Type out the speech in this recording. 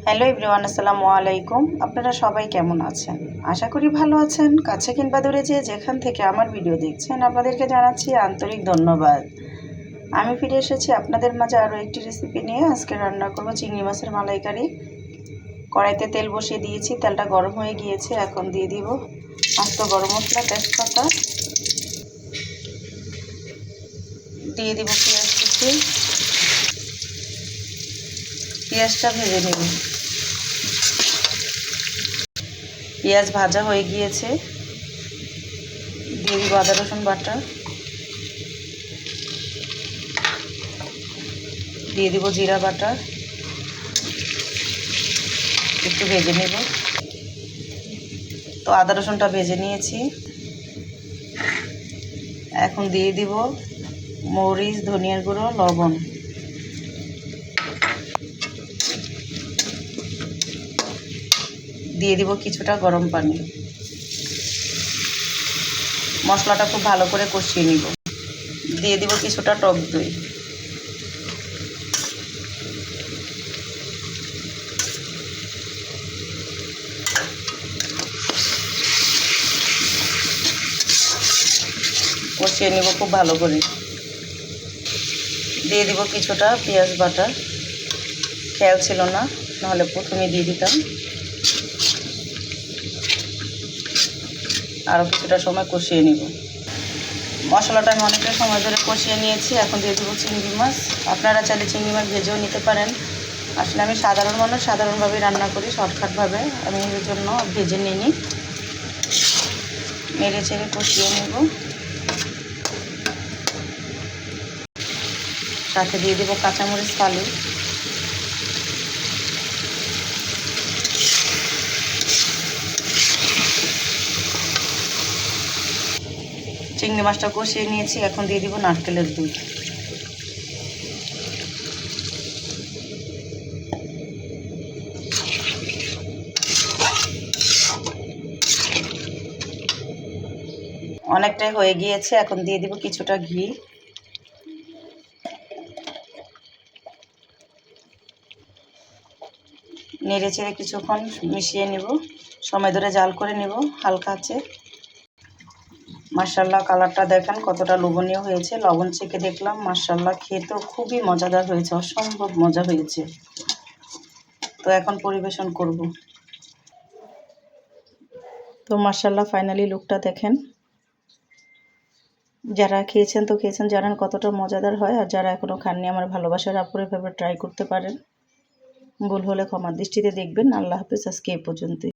Hello everyone, আসসালামু আলাইকুম। আপনারা সবাই কেমন আছেন? আশা করি ভালো আছেন। কাছে কিংবা দূরে যেখান থেকে আমার ভিডিও দেখছেন, আপনাদেরকে জানাচ্ছি আন্তরিক ধন্যবাদ। আমি ফিরে এসেছি আপনাদের মাঝে আরও একটি রেসিপি নিয়ে। আজকে রান্না করব চিংড়ি মাছের মালাইকারি। কড়াইতে তেল বসিয়ে দিয়েছি, তেলটা গরম হয়ে গিয়েছে। এখন দিয়ে দিব আস্ত গরম মশলা, তেজপাতা, দিয়ে দিব পেঁয়াজ কুচি। পেঁয়াজটা ভেজে নেব। পেঁয়াজ ভাজা হয়ে গিয়েছে, দিয়ে দিব আদা রসুন বাটা, দিয়ে দিব জিরা বাটা, একটু ভেজে নেব। তো আদা রসুনটা ভেজে নিয়েছি। এখন দিয়ে দিব মরিচ, ধনিয়ার গুঁড়ো, লবণ, দিয়ে দিব কিছুটা গরম পানি। মশলাটা খুব ভালো করে কষিয়ে নিব। দিয়ে দিব কিছুটা টক দই। কষিয়ে নিব খুব ভালো করে। দিয়ে দিব কিছুটা পেঁয়াজ বাটা, খেয়াল ছিল না, নাহলে প্রথমে দিয়ে দিতাম। আরও কিছুটা সময় কষিয়ে নিব। মশলাটা আমি অনেকটা সময় ধরে কষিয়ে নিয়েছি। এখন দিয়ে দেবো চিংড়ি মাছ। আপনারা চাইলে চিংড়ি মাছ ভেজেও নিতে পারেন। আসলে আমি সাধারণ মানুষ, সাধারণভাবেই রান্না করি, শর্টকাটভাবে। আমি এর জন্য ভেজে নিইনি। নেড়ে চেড়ে কষিয়ে নেব। সাথে দিয়ে দেবো কাঁচামরিচ ফালি। চিংড়ি মাছটা কষিয়ে নিয়েছি। এখন দিয়ে দিব নারকেলের দুধ। অনেকটাই হয়ে গিয়েছে। এখন দিয়ে দিব কিছুটা ঘি। নেড়ে চেড়ে কিছুক্ষণ মিশিয়ে নেব। সময় ধরে জাল করে নেব হালকা আছে। মাশাআল্লাহ, কালারটা দেখেন কতটা লোভনীয় হয়েছে। লবণ চেখে দেখলাম, মাশাআল্লাহ, খেতেও খুবই মজাদার হয়েছে, অসম্ভব মজা হয়েছে। তো এখন পরিবেশন করব। তো মাশাআল্লাহ, ফাইনালি লুকটা দেখেন। যারা খেয়েছেন তো খেয়েছেন, জানেন কতটা মজাদার হয়। আর যারা এখনও খাননি, আমার ভালোবাসার আপুরে এভাবে ট্রাই করতে পারেন। ভুল হলে ক্ষমার দৃষ্টিতে দেখবেন। আল্লাহ হাফেজ, আজকে এই পর্যন্তই।